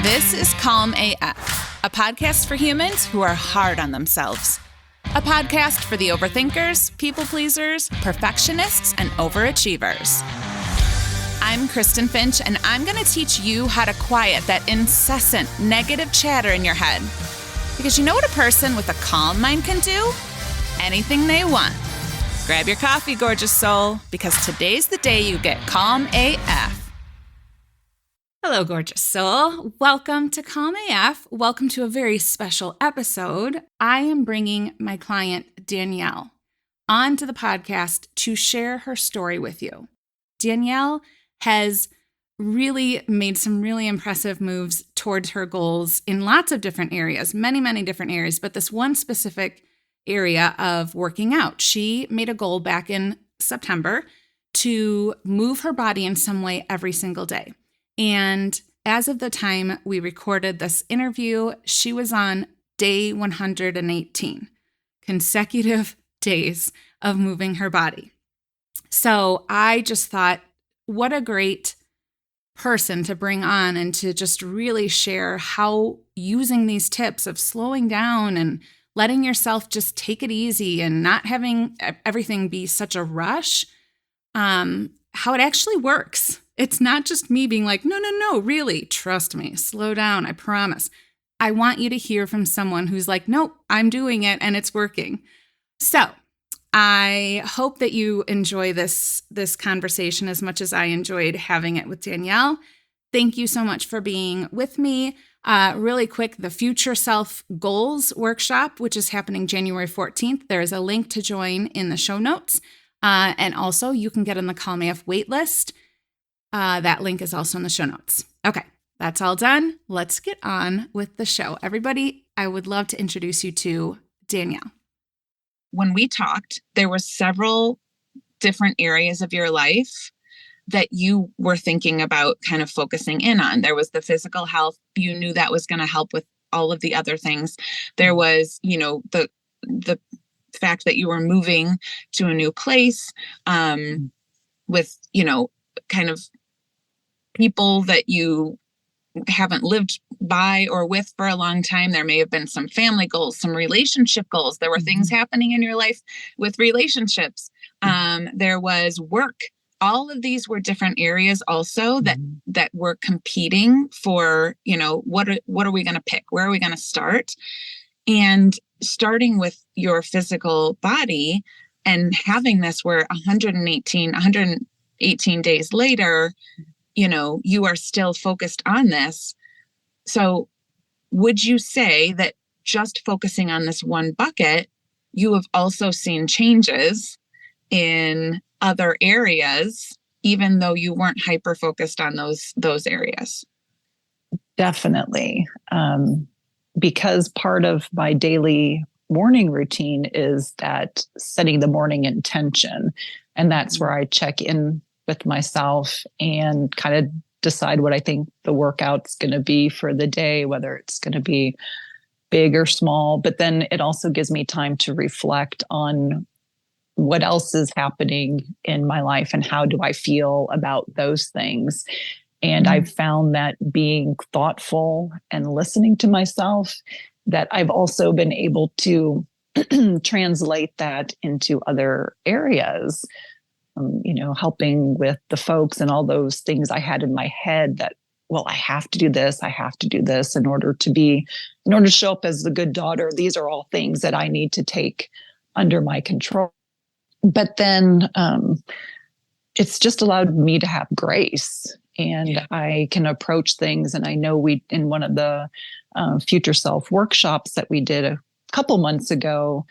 This is Calm AF, a podcast for humans who are hard on themselves. A podcast for the overthinkers, people pleasers, perfectionists, and overachievers. I'm Kristen Finch, and I'm going to teach you how to quiet that incessant negative chatter in your head. Because you know what a person with a calm mind can do? Anything they want. Grab your coffee, gorgeous soul, because today's the day you get Calm AF. Hello, gorgeous soul. Welcome to Calm AF. Welcome to a very special episode. I am bringing my client, Danielle, onto the podcast to share her story with you. Danielle has really made some really impressive moves towards her goals in lots of different areas, many different areas, but this one specific area of working out. She made a goal back in September to move her body in some way every single day. And as of the time we recorded this interview, she was on day 118, consecutive days of moving her body. So I just thought, what a great person to bring on and to just really share how using these tips of slowing down and letting yourself just take it easy and not having everything be such a rush, how it actually works. It's not just me being like, no, really, trust me, slow down, I promise. I want you to hear from someone who's like, nope, I'm doing it and it's working. So I hope that you enjoy this conversation as much as I enjoyed having it with Danielle. Thank you so much for being with me. Really quick, the Future Self Goals Workshop, which is happening January 14th. There is a link to join in the show notes. And also you can get on the Calm AF waitlist. That link is also in the show notes. Okay, that's all done. Let's get on with the show. Everybody, I would love to introduce you to Danielle. When we talked, there were several different areas of your life that you were thinking about kind of focusing in on. There was the physical health. You knew that was going to help with all of the other things. There was, the fact that you were moving to a new place, with, kind of people that you haven't lived by or with for a long time. There may have been some family goals, some relationship goals. There were things happening in your life with relationships. There was work. All of these were different areas also that were competing for, what are we going to pick? Where are we going to start? And starting with your physical body and having this where 118 days later, you are still focused on this. So would you say that just focusing on this one bucket, you have also seen changes in other areas, even though you weren't hyper-focused on those areas? Definitely. Because part of my daily morning routine is that setting the morning intention. And that's where I check in with myself and kind of decide what I think the workout's going to be for the day, whether it's going to be big or small. But then it also gives me time to reflect on what else is happening in my life and how do I feel about those things. And I've found that being thoughtful and listening to myself, that I've also been able to translate that into other areas. Helping with the folks and all those things I had in my head that, well, I have to do this in order to show up as the good daughter. These are all things that I need to take under my control. But then it's just allowed me to have grace, and I can approach things. And I know in one of the Future Self workshops that we did a couple months ago,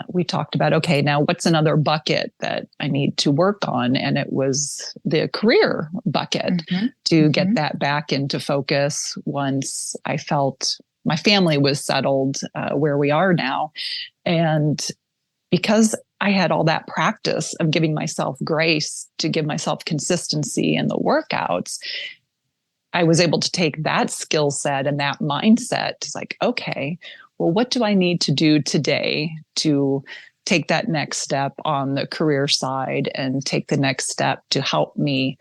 we talked about, okay, now what's another bucket that I need to work on? And it was the career bucket to get that back into focus once I felt my family was settled where we are now. And because I had all that practice of giving myself grace to give myself consistency in the workouts, I was able to take that skill set and that mindset. It's like, okay, well, what do I need to do today to take that next step on the career side and take the next step to help me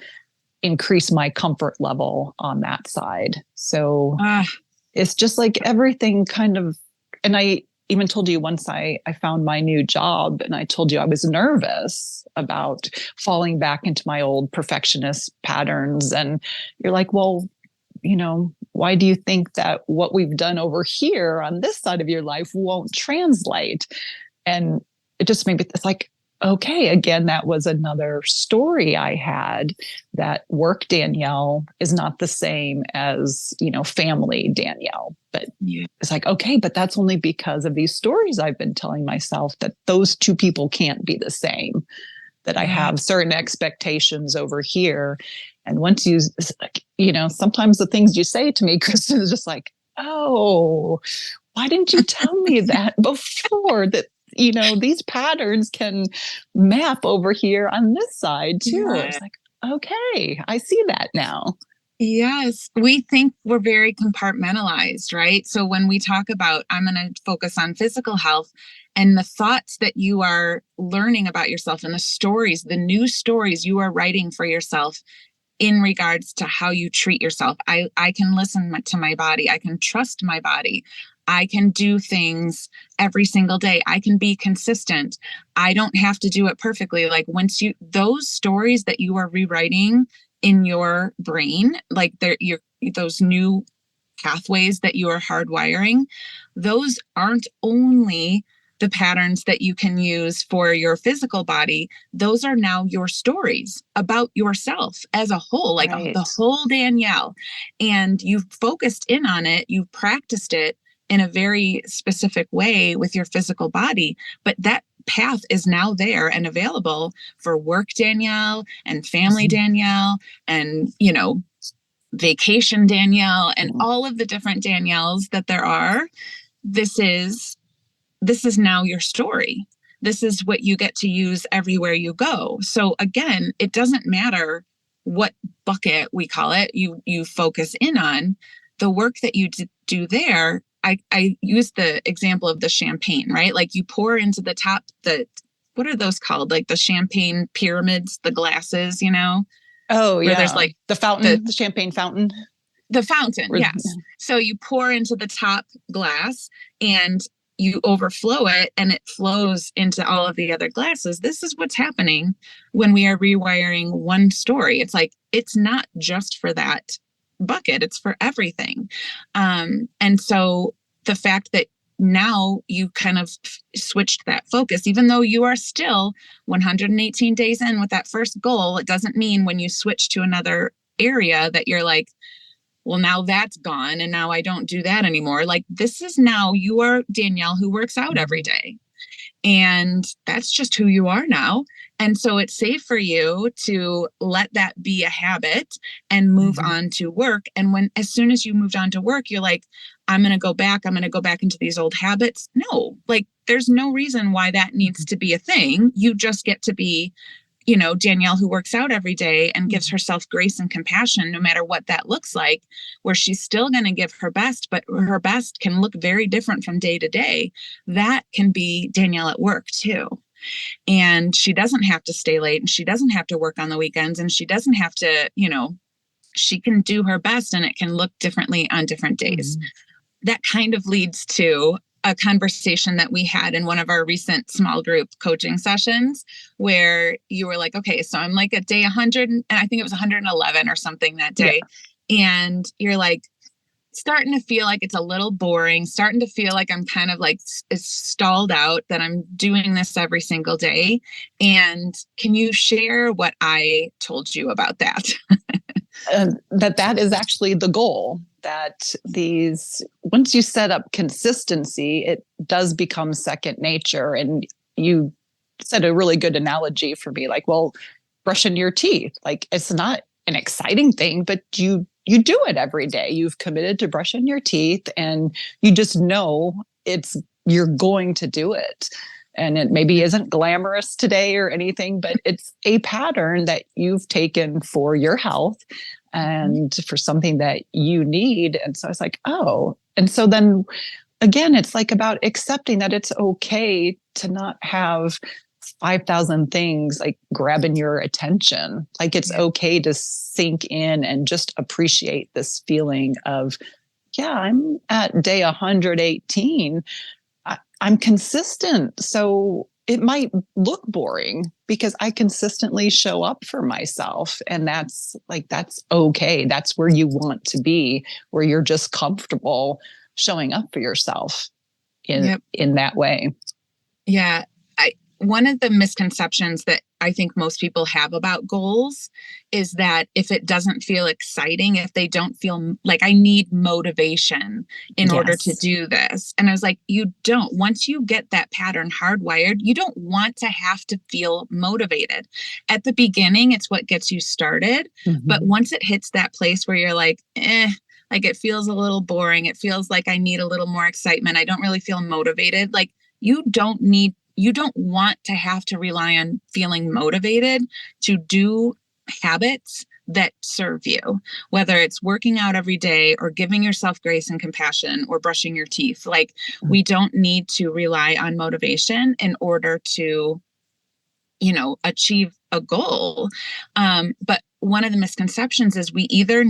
increase my comfort level on that side. So Ah, it's just like everything kind of, and I even told you once I found my new job and I told you I was nervous about falling back into my old perfectionist patterns. And you're like, well, why do you think that what we've done over here on this side of your life won't translate? And it just made me, it's like, okay, again, that was another story I had, that work Danielle is not the same as, family Danielle. But it's like, okay, but that's only because of these stories I've been telling myself, that those two people can't be the same, that I have certain expectations over here. And once sometimes the things you say to me, Kristen, is just like, oh, why didn't you tell me that before, that these patterns can map over here on this side too. Yeah. It's like, okay, I see that now. Yes, we think we're very compartmentalized, right? So when we talk about, I'm going to focus on physical health and the thoughts that you are learning about yourself and the stories, the new stories you are writing for yourself in regards to how you treat yourself. I can listen to my body. I can trust my body. I can do things every single day. I can be consistent. I don't have to do it perfectly. Like those stories that you are rewriting in your brain, like those new pathways that you are hardwiring, those aren't only the patterns that you can use for your physical body. Those are now your stories about yourself as a whole, like the whole Danielle. And you've focused in on it. You've practiced it in a very specific way with your physical body, but that path is now there and available for work Danielle and family Danielle and, vacation Danielle and all of the different Danielles that there are. This is now your story. This is what you get to use everywhere you go. So again, it doesn't matter what bucket we call it, you focus in on. The work that you do there, I use the example of the champagne, right? Like you pour into the top, what are those called? Like the champagne pyramids, the glasses, Oh, yeah. Where there's like the fountain, the champagne fountain. The fountain, yes. So you pour into the top glass and you overflow it and it flows into all of the other glasses. This is what's happening when we are rewiring one story. It's like, it's not just for that bucket, it's for everything. And so the fact that now you kind of switched that focus, even though you are still 118 days in with that first goal, it doesn't mean when you switch to another area that you're like, well, now that's gone and now I don't do that anymore. Like this is now you are Danielle who works out every day. And that's just who you are now. And so it's safe for you to let that be a habit and move on to work. And as soon as you moved on to work, you're like, I'm going to go back into these old habits. No, like there's no reason why that needs to be a thing. You just get to be, Danielle who works out every day and gives herself grace and compassion, no matter what that looks like, where she's still going to give her best, but her best can look very different from day to day. That can be Danielle at work too. And she doesn't have to stay late and she doesn't have to work on the weekends and she doesn't have to, she can do her best and it can look differently on different days. That kind of leads to a conversation that we had in one of our recent small group coaching sessions where you were like, okay, so I'm like at day 100 and I think it was 111 or something that day. Yeah. And you're like, starting to feel like it's a little boring, starting to feel like I'm kind of like it's stalled out, that I'm doing this every single day. And can you share what I told you about that? That is actually the goal, that once you set up consistency, it does become second nature. And you said a really good analogy for me, like, well, brushing your teeth, like it's not an exciting thing, but you do it every day. You've committed to brushing your teeth and you just know you're going to do it. And it maybe isn't glamorous today or anything, but it's a pattern that you've taken for your health and for something that you need. And so it's like, oh, and so then again, it's like about accepting that it's okay to not have 5,000 things like grabbing your attention. Like it's okay to sink in and just appreciate this feeling of, yeah, I'm at day 118. I'm consistent. So it might look boring because I consistently show up for myself. And that's okay. That's where you want to be, where you're just comfortable showing up for yourself in that way. Yeah. One of the misconceptions that I think most people have about goals is that if it doesn't feel exciting, if they don't feel like I need motivation in order to do this. And I was like, you don't. Once you get that pattern hardwired, you don't want to have to feel motivated. At the beginning, it's what gets you started. Mm-hmm. But once it hits that place where you're like, like it feels a little boring. It feels like I need a little more excitement. I don't really feel motivated. Like you don't want to have to rely on feeling motivated to do habits that serve you, whether it's working out every day or giving yourself grace and compassion or brushing your teeth. Like we don't need to rely on motivation in order to, achieve a goal. But one of the misconceptions is we either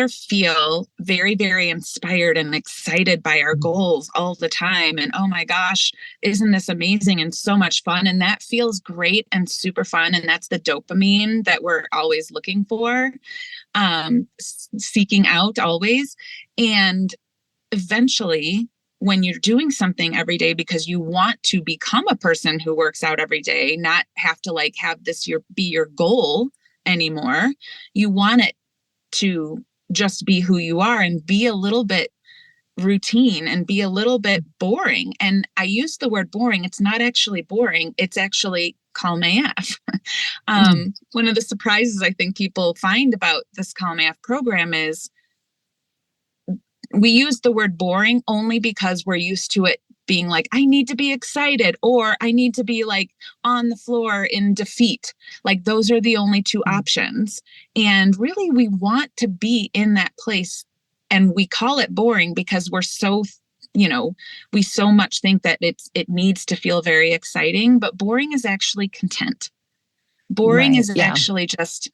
feel very, very inspired and excited by our goals all the time. And oh my gosh, isn't this amazing and so much fun? And that feels great and super fun. And that's the dopamine that we're always looking for, seeking out always. And eventually, when you're doing something every day because you want to become a person who works out every day, not have to have this be your goal anymore, you want it to just be who you are and be a little bit routine and be a little bit boring. And I use the word boring. It's not actually boring. It's actually Calm AF. One of the surprises I think people find about this Calm AF program is we use the word boring only because we're used to it being like, I need to be excited or I need to be on the floor in defeat. Like those are the only two options. And really we want to be in that place. And we call it boring because we're so, we so much think that it needs to feel very exciting, but boring is actually content. Boring is actually just,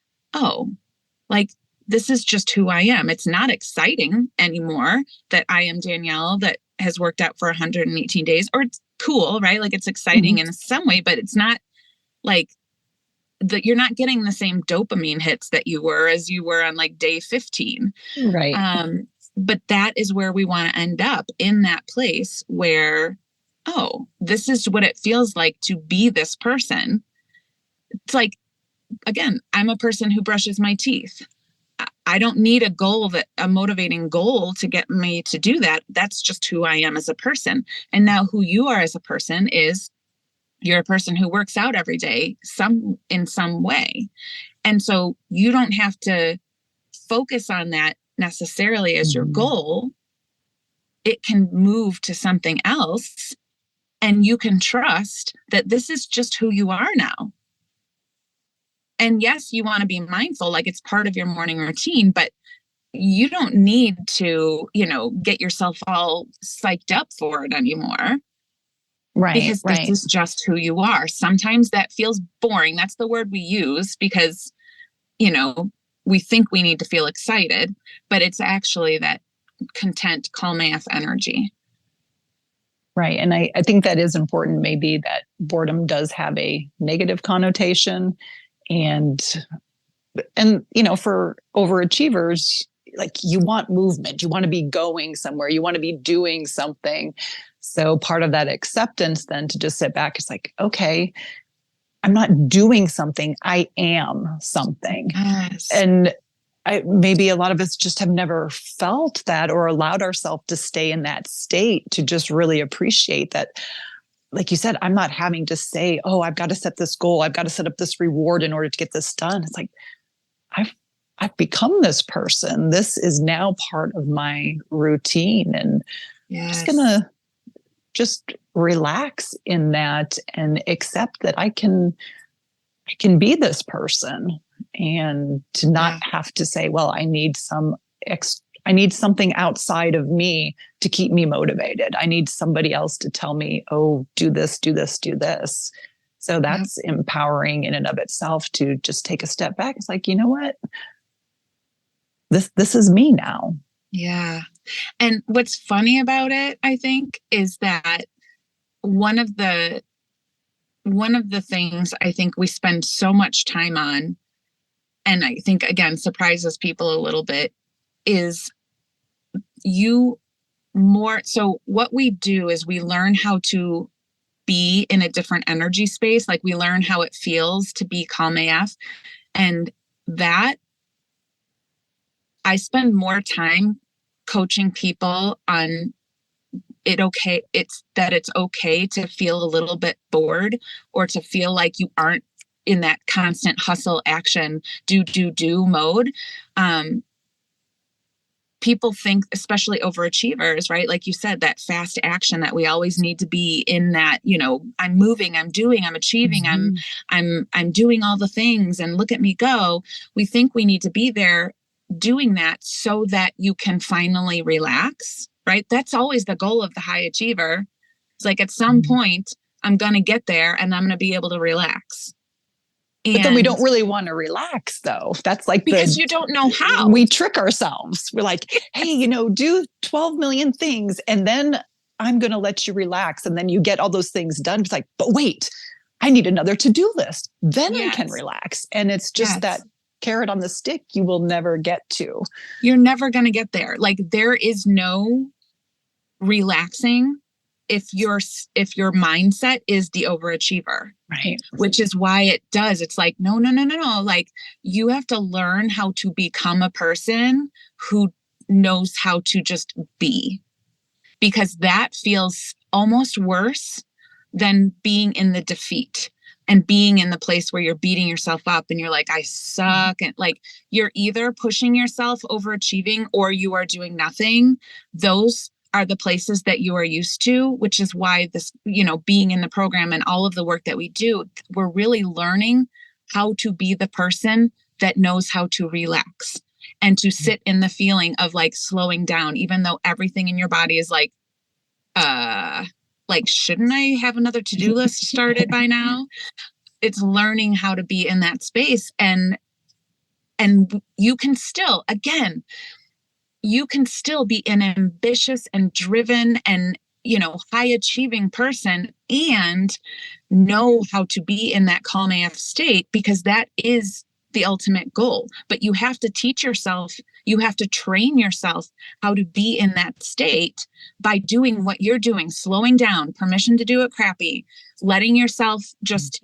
this is just who I am. It's not exciting anymore that I am Danielle that has worked out for 118 days, or it's cool, right? Like it's exciting in some way, but it's not you're not getting the same dopamine hits that you were on day 15. Right. But that is where we want to end up, in that place where, this is what it feels like to be this person. It's like, again, I'm a person who brushes my teeth. I don't need a motivating goal to get me to do that. That's just who I am as a person. And now who you are as a person is you're a person who works out every day in some way. And so you don't have to focus on that necessarily as your goal. It can move to something else and you can trust that this is just who you are now. And yes, you want to be mindful, it's part of your morning routine, but you don't need to, get yourself all psyched up for it anymore. Right. Because this is just who you are. Sometimes that feels boring. That's the word we use because, we think we need to feel excited, but it's actually that content, calm AF energy. Right. And I think that is important, maybe that boredom does have a negative connotation. And for overachievers, you want movement, you want to be going somewhere, you want to be doing something. So part of that acceptance then to just sit back, it's okay, I'm not doing something, I am something. Yes. And maybe a lot of us just have never felt that or allowed ourselves to stay in that state to just really appreciate that. Like you said, I'm not having to say, I've got to set this goal. I've got to set up this reward in order to get this done. It's I've become this person. This is now part of my routine. And I'm just going to just relax in that and accept that I can be this person and to not have to say, well, I need I need something outside of me to keep me motivated. I need somebody else to tell me, oh, do this, do this, do this. So that's empowering in and of itself to just take a step back. It's like, you know what? This is me now. Yeah. And what's funny about it, I think, is that one of the things I think we spend so much time on, and I think, again, surprises people a little bit, is so what we do is we learn how to be in a different energy space. Like we learn how it feels to be calm AF. And that I spend more time coaching people on it's okay to feel a little bit bored, or to feel like you aren't in that constant hustle, action, do mode. People think, especially overachievers, right? Like you said, that fast action, that we always need to be in that, I'm moving, I'm doing, I'm achieving, I'm doing all the things, and look at me go. We think we need to be there doing that so that you can finally relax, right? That's always the goal of the high achiever. It's like, at some point, I'm going to get there and I'm going to be able to relax. But then we don't really want to relax, though. That's like because you don't know how. We trick ourselves. We're like, hey, do 12 million things, and then I'm going to let you relax. And then you get all those things done. It's like, but wait, I need another to-do list. Then I can relax. And it's just that carrot on the stick you will never get to. You're never going to get there. Like, there is no relaxing if your mindset is the overachiever. Right. Which is why it does. It's like, no. Like, you have to learn how to become a person who knows how to just be, because that feels almost worse than being in the defeat and being in the place where you're beating yourself up and you're like, I suck. And like, you're either pushing yourself, overachieving, or you are doing nothing. Those are the places that you are used to, which is why this, being in the program and all of the work that we do, we're really learning how to be the person that knows how to relax and to sit in the feeling of like slowing down, even though everything in your body is like, shouldn't I have another to-do list started by now? It's learning how to be in that space. And you can still, again, be an ambitious and driven and, high achieving person and know how to be in that calm AF state, because that is the ultimate goal. But you have to teach yourself, you have to train yourself how to be in that state by doing what you're doing, slowing down, permission to do it crappy, letting yourself just,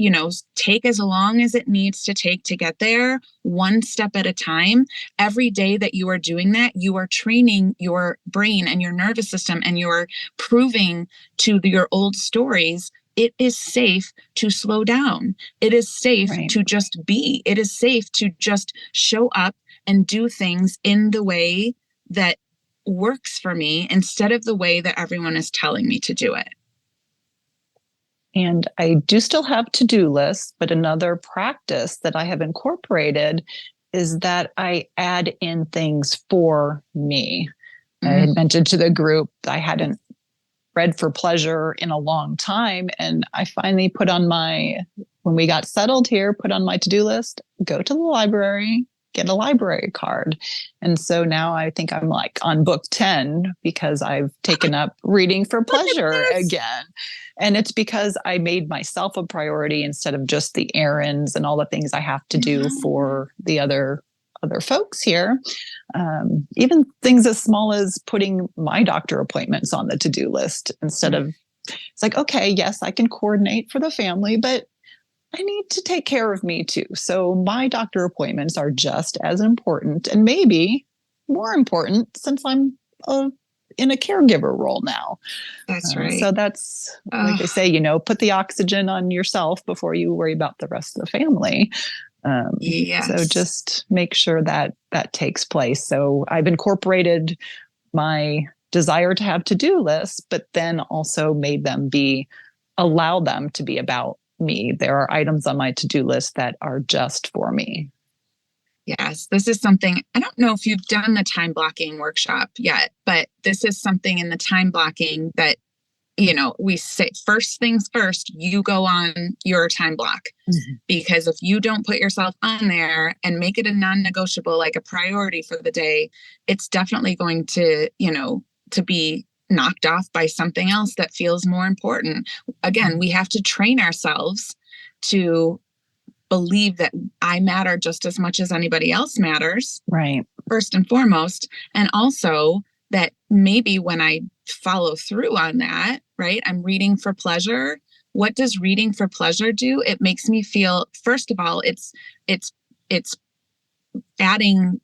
take as long as it needs to take to get there, one step at a time. Every day that you are doing that, you are training your brain and your nervous system, and you're proving to your old stories it is safe to slow down. It is safe to just be. It is safe to just show up and do things in the way that works for me instead of the way that everyone is telling me to do it. And I do still have to-do lists, but another practice that I have incorporated is that I add in things for me. I had mentioned to the group I hadn't read for pleasure in a long time. And I finally when we got settled here, put on my to-do list, go to the library, get a library card. And so now I think I'm like on book 10 because I've taken up reading for pleasure again. And it's because I made myself a priority instead of just the errands and all the things I have to do for the other folks here. Even things as small as putting my doctor appointments on the to-do list instead of, it's like, okay, yes, I can coordinate for the family, but I need to take care of me too. So my doctor appointments are just as important, and maybe more important since I'm in a caregiver role now. That's right. So that's like they say, put the oxygen on yourself before you worry about the rest of the family. So just make sure that takes place. So I've incorporated my desire to have to-do lists, but then also made them allow them to be about me. There are items on my to-do list that are just for me. Yes, this is something, I don't know if you've done the time blocking workshop yet, but this is something in the time blocking that, we say first things first, you go on your time block. Mm-hmm. Because if you don't put yourself on there and make it a non-negotiable, like a priority for the day, it's definitely going to, to be knocked off by something else that feels more important. Again, we have to train ourselves to believe that I matter just as much as anybody else matters. Right. First and foremost. And also that maybe when I follow through on that, right, I'm reading for pleasure. What does reading for pleasure do? It makes me feel, first of all, it's adding,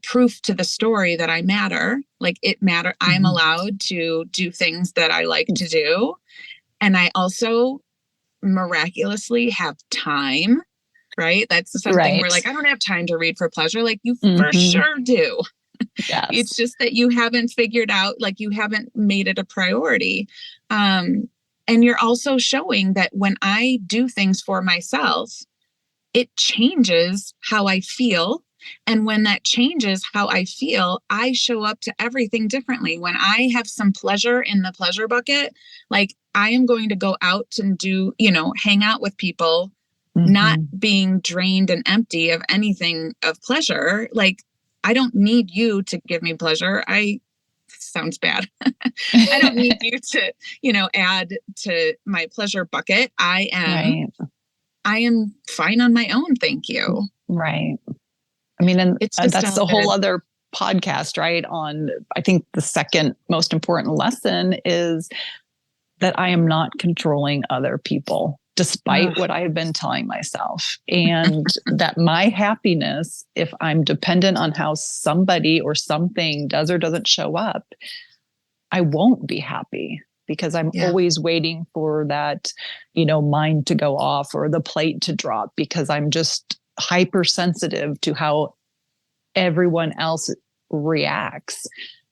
proof to the story that I matter. Like it matter. Mm-hmm. I'm allowed to do things that I like to do. And I also miraculously have time. Right. That's something where like, I don't have time to read for pleasure. Like you for sure do. Yes. It's just that you haven't figured out, like you haven't made it a priority. And you're also showing that when I do things for myself, it changes how I feel. And when that changes how I feel, I show up to everything differently. When I have some pleasure in the pleasure bucket, like I am going to go out and do, hang out with people. Mm-hmm. Not being drained and empty of anything of pleasure. Like, I don't need you to give me pleasure. Sounds bad. I don't need you to, add to my pleasure bucket. I am fine on my own. Thank you. Right. I mean, and that's the whole other podcast, right? I think the second most important lesson is that I am not controlling other people, despite what I have been telling myself. And that my happiness, if I'm dependent on how somebody or something does or doesn't show up, I won't be happy because I'm always waiting for that, mind to go off or the plate to drop because I'm just hypersensitive to how everyone else reacts.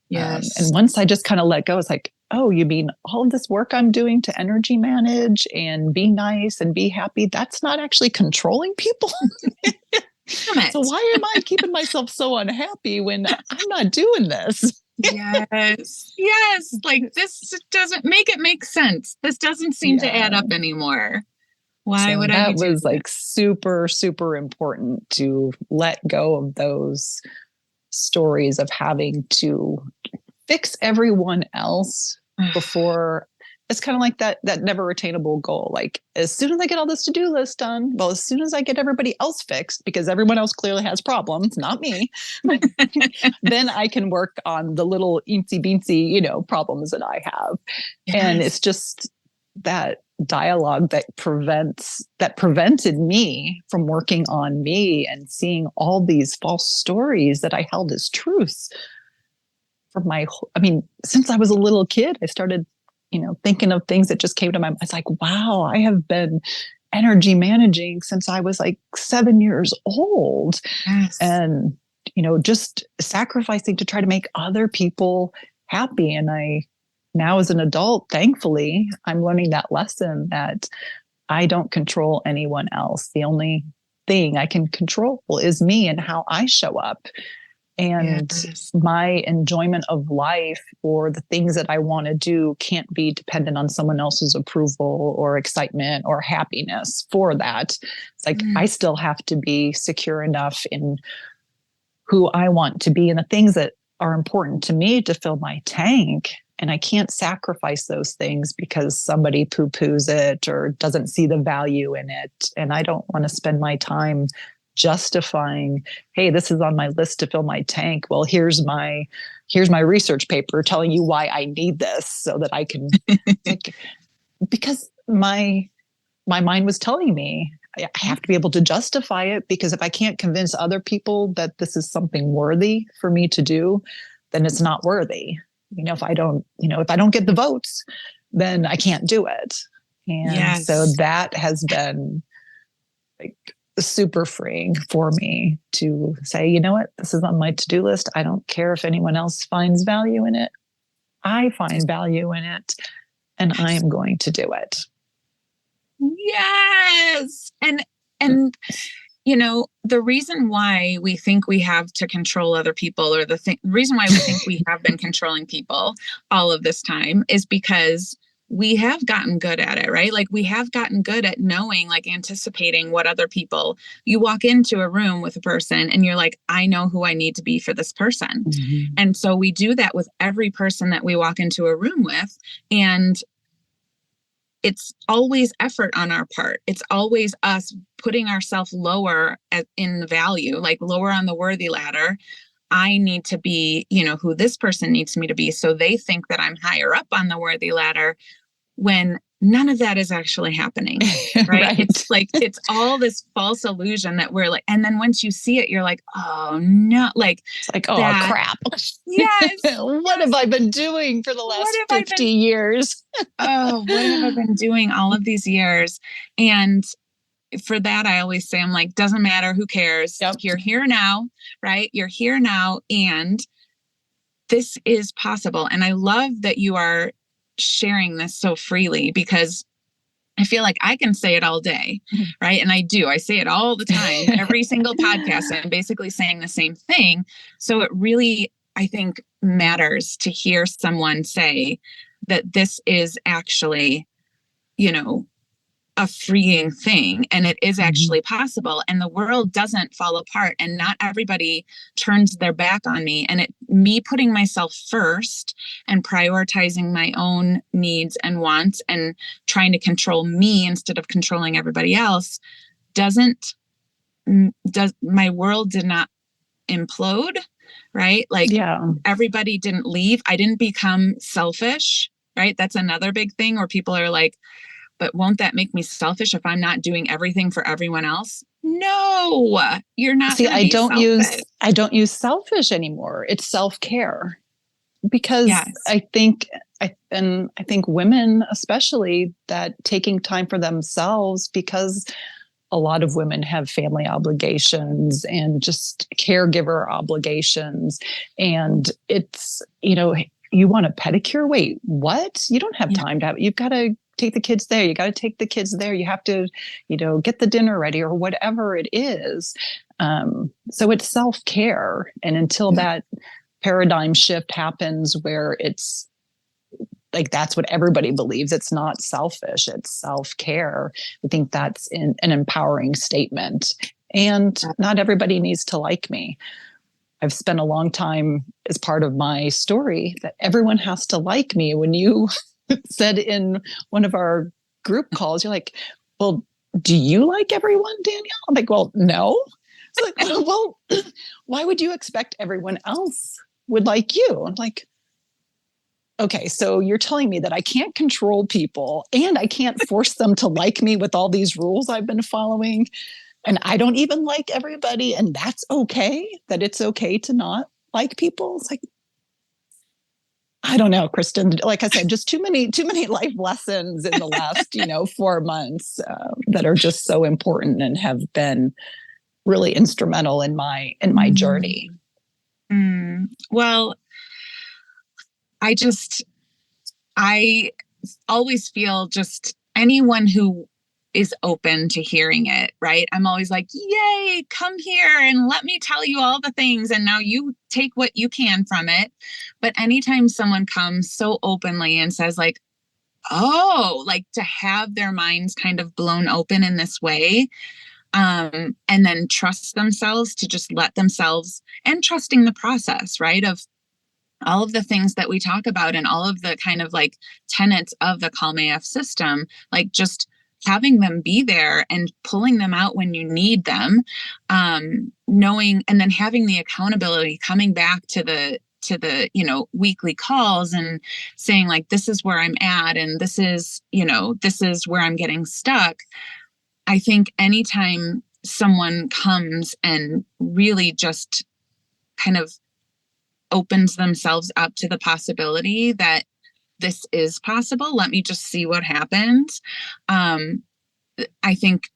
Yes. And once I just kind of let go, it's like, oh, you mean all of this work I'm doing to energy manage and be nice and be happy, that's not actually controlling people? So why am I keeping myself so unhappy when I'm not doing this? Yes. Like this doesn't make sense. This doesn't seem to add up anymore. Why would I be doing that? That was like super, super important to let go of those stories of having to fix everyone else before. It's kind of like that never attainable goal. Like as soon as I get all this to-do list done, well, as soon as I get everybody else fixed, because everyone else clearly has problems, not me, then I can work on the little eensy beensy, problems that I have. Yes. And it's just that dialogue that prevented me from working on me and seeing all these false stories that I held as truths since I was a little kid. I started thinking of things that just came to my mind. It's like, wow, I have been energy managing since I was like 7 years old. Yes. And, just sacrificing to try to make other people happy. And now as an adult, thankfully, I'm learning that lesson that I don't control anyone else. The thing I can control is me and how I show up. And my enjoyment of life or the things that I want to do can't be dependent on someone else's approval or excitement or happiness for that. It's like I still have to be secure enough in who I want to be and the things that are important to me to fill my tank. And I can't sacrifice those things because somebody poo-poos it or doesn't see the value in it. And I don't want to spend my time justifying, hey, this is on my list to fill my tank. Well, here's my research paper telling you why I need this so that I can because my mind was telling me I have to be able to justify it, because if I can't convince other people that this is something worthy for me to do, then it's not worthy. If I don't get the votes, then I can't do it. And so that has been like super freeing for me to say, you know what, this is on my to-do list. I don't care if anyone else finds value in it. I find value in it and I am going to do it. Yes. And the reason why we think we have to control other people, or the reason why we think we have been controlling people all of this time, is because we have gotten good at it, right? Like we have gotten good at knowing, like anticipating what other people, you walk into a room with a person and you're like, I know who I need to be for this person. Mm-hmm. And so we do that with every person that we walk into a room with. And it's always effort on our part. It's always us putting ourselves lower in the value, like lower on the worthy ladder. I need to be, who this person needs me to be. So they think that I'm higher up on the worthy ladder, when none of that is actually happening, right? Right. It's like, it's all this false illusion that we're like, and then once you see it, you're like, oh no, like It's like, oh that, crap. yes. What have I been doing for the last 50 years? Oh, what have I been doing all of these years? And for that, I always say, I'm like, doesn't matter, who cares? Yep. You're here now, right? You're here now. And this is possible. And I love that you are sharing this so freely, because I feel like I can say it all day, right? And I do. I say it all the time. Every single podcast, I'm basically saying the same thing. So it really, I think, matters to hear someone say that this is actually, a freeing thing, and it is actually possible, and the world doesn't fall apart, and not everybody turns their back on me. And me putting myself first and prioritizing my own needs and wants and trying to control me instead of controlling everybody else my world did not implode, right? Like everybody didn't leave. I didn't become selfish, right? That's another big thing where people are like, but won't that make me selfish if I'm not doing everything for everyone else? No, you're not. See, I don't use selfish anymore. It's self-care, because I think women, especially, that taking time for themselves, because a lot of women have family obligations and just caregiver obligations. And it's, you want a pedicure? Wait, what? You don't have time to have it. You've got to take the kids there. You got to take the kids there. You have to, get the dinner ready, or whatever it is. So it's self-care. And until that paradigm shift happens where it's like, that's what everybody believes, it's not selfish, it's self-care, I think that's an empowering statement. And not everybody needs to like me. I've spent a long time, as part of my story, that everyone has to like me. When you said in one of our group calls, you're like, well, do you like everyone, Danielle? I'm like, well, no. It's like, well, why would you expect everyone else would like you? I'm like, okay, so you're telling me that I can't control people and I can't force them to like me with all these rules I've been following. And I don't even like everybody. And that's okay, that it's okay to not like people. It's like, I don't know, Kristen, like I said, just too many life lessons in the last, 4 months that are just so important and have been really instrumental in my journey. Well, I always feel just anyone who is open to hearing it, right? I'm always like, yay, come here and let me tell you all the things. And now you take what you can from it. But anytime someone comes so openly and says like, oh, like to have their minds kind of blown open in this way, and then trust themselves to just let themselves, and trusting the process, right? Of all of the things that we talk about and all of the kind of like tenets of the Calm AF system, like just having them be there and pulling them out when you need them, knowing, and then having the accountability, coming back to the weekly calls and saying like, this is where I'm at. And this is where I'm getting stuck. I think anytime someone comes and really just kind of opens themselves up to the possibility that this is possible, let me just see what happens. I think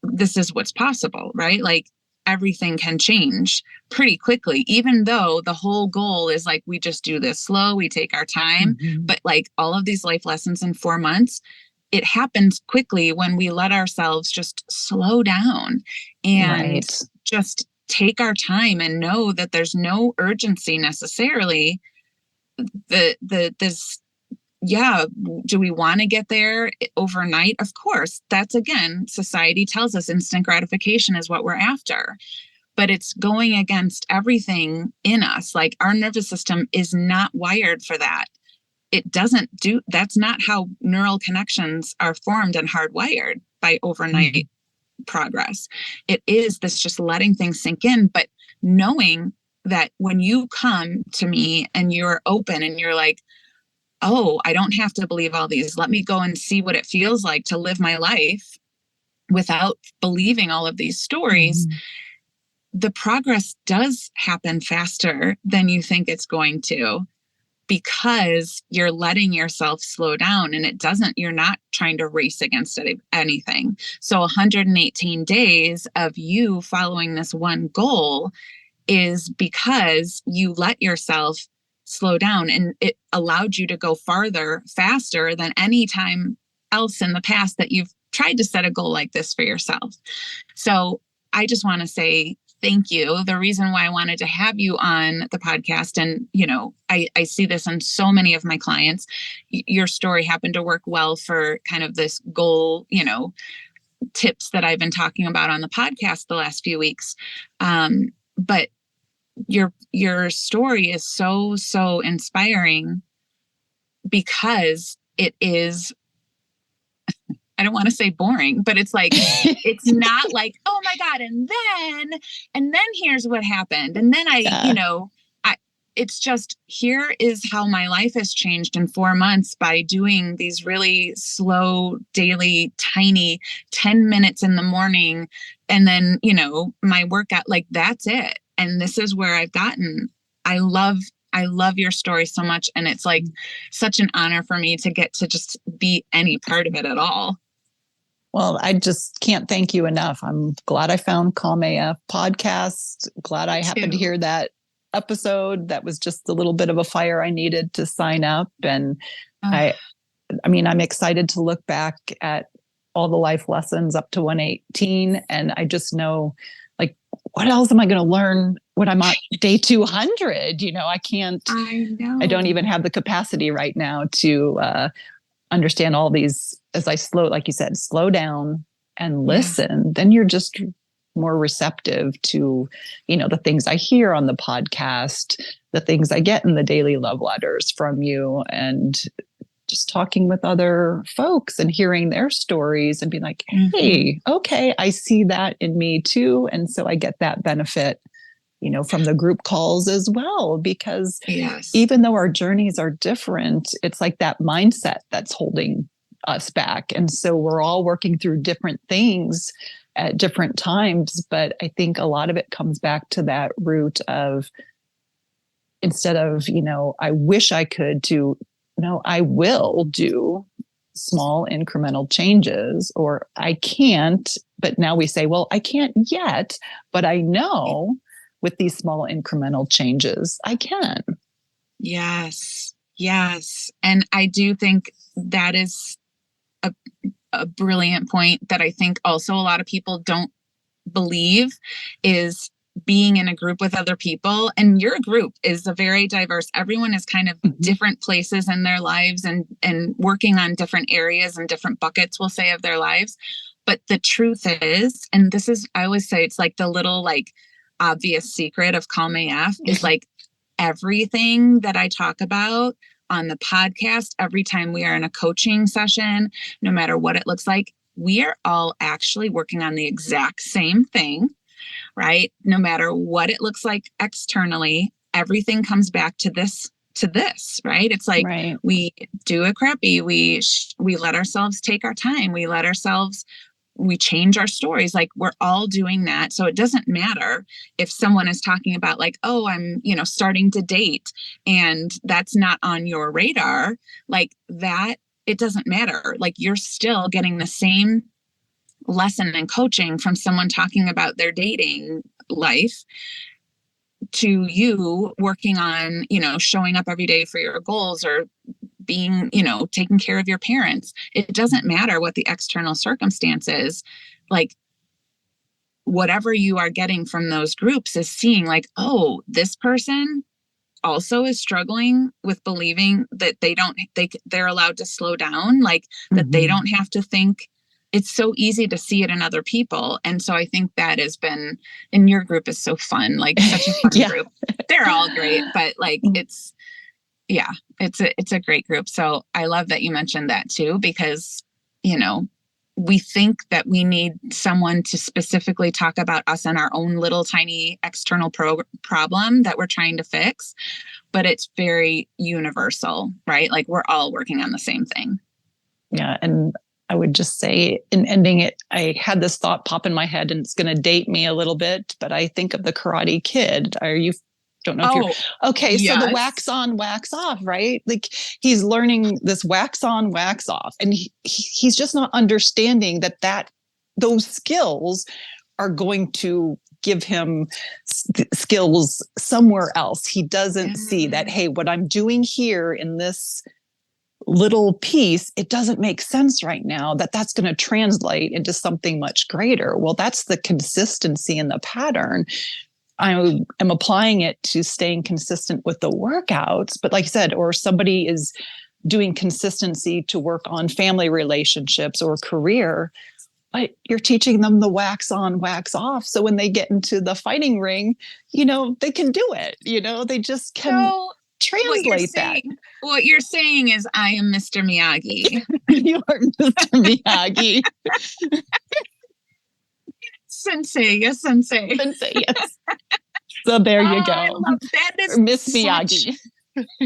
this is what's possible, right? Like everything can change pretty quickly, even though the whole goal is like, we just do this slow, we take our time, but like all of these life lessons in 4 months, it happens quickly when we let ourselves just slow down and just take our time and know that there's no urgency necessarily. Do we want to get there overnight? Of course. That's, again, society tells us instant gratification is what we're after, but it's going against everything in us. Like, our nervous system is not wired for that. That's not how neural connections are formed and hardwired by overnight progress. It is this just letting things sink in, but knowing that when you come to me and you're open and you're like, oh, I don't have to believe all these. Let me go and see what it feels like to live my life without believing all of these stories. The progress does happen faster than you think it's going to, because you're letting yourself slow down, and you're not trying to race against anything. So 118 days of you following this one goal is because you let yourself slow down, and it allowed you to go farther, faster than any time else in the past that you've tried to set a goal like this for yourself. So I just want to say thank you. The reason why I wanted to have you on the podcast, and, I see this in so many of my clients, your story happened to work well for kind of this goal, tips that I've been talking about on the podcast the last few weeks. But your story is so, so inspiring, because it is, I don't want to say boring, but it's like, it's not like, oh my God. And then here's what happened. And then it's just, here is how my life has changed in 4 months by doing these really slow, daily, tiny 10 minutes in the morning. And then, my workout, like, that's it. And this is where I've gotten. I love your story so much. And it's like such an honor for me to get to just be any part of it at all. Well, I just can't thank you enough. I'm glad I found Calm AF podcast. Glad I happened to hear that episode. That was just a little bit of a fire I needed to sign up. And I'm excited to look back at all the life lessons up to 118. And I just know, like, what else am I going to learn when I'm on day 200? I don't even have the capacity right now to understand all these. As I like you said, slow down and listen, then you're just more receptive to, the things I hear on the podcast, the things I get in the daily love letters from you, and just talking with other folks and hearing their stories and being like, hey, okay, I see that in me too. And so I get that benefit, from the group calls as well, because even though our journeys are different, it's like that mindset that's holding us back. And so we're all working through different things at different times. But I think a lot of it comes back to that root of, instead of, I wish I could do, no, I will do small incremental changes, or I can't. But now we say, well, I can't yet, but I know with these small incremental changes, I can. Yes. And I do think that is a brilliant point that I think also a lot of people don't believe, is being in a group with other people. And your group is a very diverse, everyone is kind of different places in their lives and working on different areas and different buckets, we'll say, of their lives. But the truth is, and this is, I always say, it's like the little, like, obvious secret of Calm AF is, like, everything that I talk about on the podcast, every time we are in a coaching session, no matter what it looks like, we are all actually working on the exact same thing, right? No matter what it looks like externally, everything comes back to this, right? It's like, we do it crappy. We let ourselves take our time. We change our stories. Like, we're all doing that. So it doesn't matter if someone is talking about, like, oh, I'm, starting to date, and that's not on your radar, like that. It doesn't matter. Like, you're still getting the same lesson and coaching from someone talking about their dating life to you working on, showing up every day for your goals, or being, taking care of your parents. It doesn't matter what the external circumstances, like whatever you are getting from those groups is seeing like, oh, this person also is struggling with believing that they're allowed to slow down, like that they don't have to think. It's so easy to see it in other people. And so I think that has been, and your group is so fun, like such a fun group. They're all great, but like, it's a great group. So I love that you mentioned that too, because, we think that we need someone to specifically talk about us and our own little tiny external problem that we're trying to fix, but it's very universal, right? Like we're all working on the same thing. Yeah. And I would just say in ending it, I had this thought pop in my head and it's going to date me a little bit, but I think of the Karate Kid. Don't know if you're okay. Yes. So the wax on, wax off, right? Like he's learning this wax on, wax off, and he's just not understanding that those skills are going to give him skills somewhere else. He doesn't see that, hey, what I'm doing here in this little piece, it doesn't make sense right now, that's going to translate into something much greater. Well, that's the consistency in the pattern. I am applying it to staying consistent with the workouts, but like I said, or somebody is doing consistency to work on family relationships or career, but you're teaching them the wax on, wax off. So when they get into the fighting ring, they can do it, they just can translate that. What you're saying is I am Mr. Miyagi. You are Mr. Miyagi. Sensei, yes, sensei. Sensei, yes. So there you go. That is Miss Miyagi.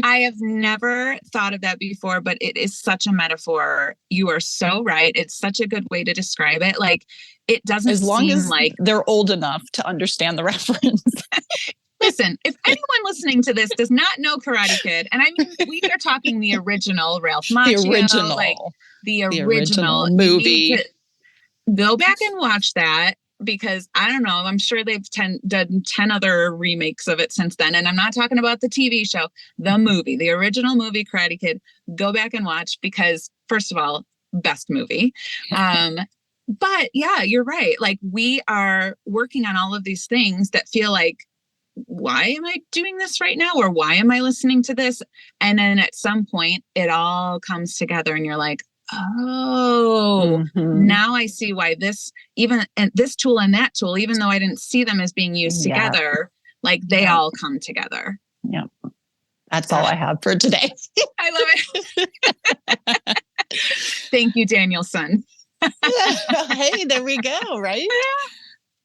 I have never thought of that before, but it is such a metaphor. You are so right. It's such a good way to describe it. Like it doesn't as long seem as like they're old enough to understand the reference. Listen, if anyone listening to this does not know Karate Kid, and I mean, we are talking the original Ralph Macchio, the original movie. Go back and watch that. Because I don't know, I'm sure they've done 10 other remakes of it since then. And I'm not talking about the TV show, the movie, the original movie, Karate Kid. Go back and watch because, first of all, best movie. But yeah, you're right. Like we are working on all of these things that feel like, why am I doing this right now? Or why am I listening to this? And then at some point, it all comes together and you're like, oh, now I see why this tool and that tool, even though I didn't see them as being used together, like they all come together. Yeah. That's all I have for today. I love it. Thank you, Danielson. Hey, there we go. Right.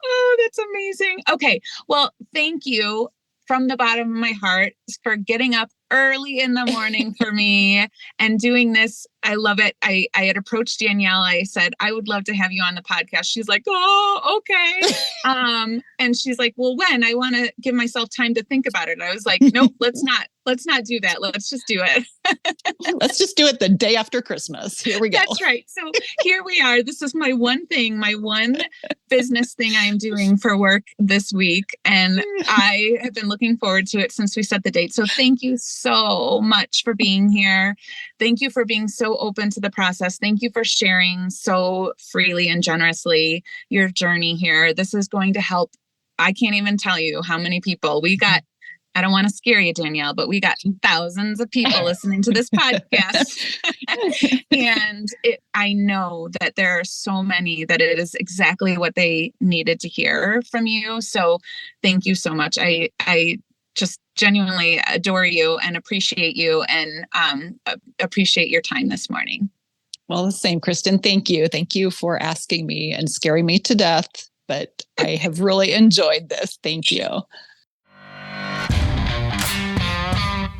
Oh, that's amazing. Okay. Well, thank you from the bottom of my heart for getting up early in the morning for me and doing this. I love it. I had approached Danielle. I said, I would love to have you on the podcast. She's like, oh, okay. And she's like, well, when? I want to give myself time to think about it. I was like, nope, let's not do that. Let's just do it. Let's just do it the day after Christmas. Here we go. That's right. So here we are. This is my one business thing I am doing for work this week. And I have been looking forward to it since we set the date. So thank you so much for being here. Thank you for being so open to the process. Thank you for sharing so freely and generously your journey here. This is going to help. I can't even tell you how many people we got. I don't want to scare you, Danielle, but we got thousands of people listening to this podcast. And I know that there are so many that it is exactly what they needed to hear from you. So thank you so much. I just genuinely adore you and appreciate you and appreciate your time this morning. Well, the same, Kristen. Thank you. Thank you for asking me and scaring me to death. But I have really enjoyed this. Thank you.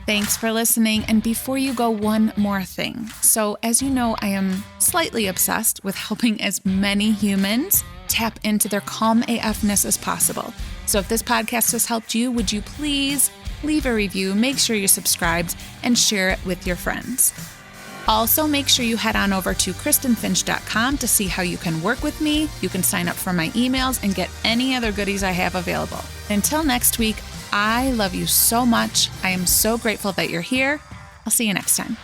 Thanks for listening. And before you go, one more thing. So as you know, I am slightly obsessed with helping as many humans tap into their calm AFness as possible. So if this podcast has helped you, would you please leave a review, make sure you're subscribed, and share it with your friends. Also, make sure you head on over to kristenfinch.com to see how you can work with me. You can sign up for my emails and get any other goodies I have available. Until next week, I love you so much. I am so grateful that you're here. I'll see you next time.